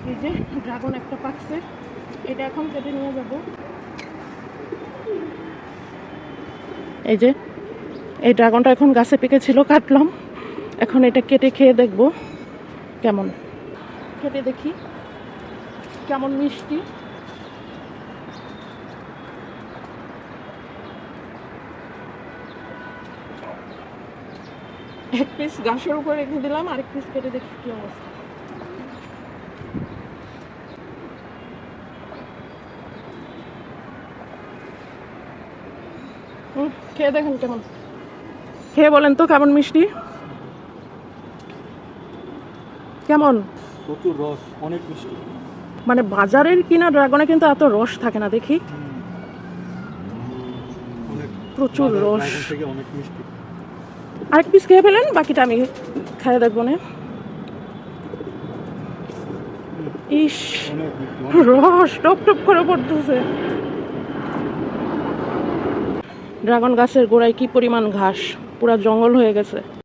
এই যে ড্রাগন একটা পাকছে, এটা এখন কেটে নিয়ে যাব। এই যে এই ড্রাগনটা এখন গাছে পেকেছিল, কাটলাম। এখন এটা কেটে খেয়ে দেখব কেমন। কেটে দেখি কেমন মিষ্টি। এক পিস গাছের উপর রেখে দিলাম, আরেক পিস কেটে দেখি কি অবস্থা। খেয়ে দেখেন কেমন, খেয়ে বলেন তো কেমন মিষ্টি, কেমন? প্রচুর রস, অনেক মিষ্টি। মানে বাজারের কিনা ড্রাগনে কিন্তু এত রস থাকে না, দেখি প্রচুর রস। অনেক মিষ্টি। আরেক পিস খেয়ে ফেলেন, বাকিটা আমি খাইয়ে দেখবো না। ইস, রস টপ টপ করে পড়তেছে। ড্রাগন গাছের গোড়ায় কি পরিমাণ ঘাস, পুরা জঙ্গল হয়ে গেছে।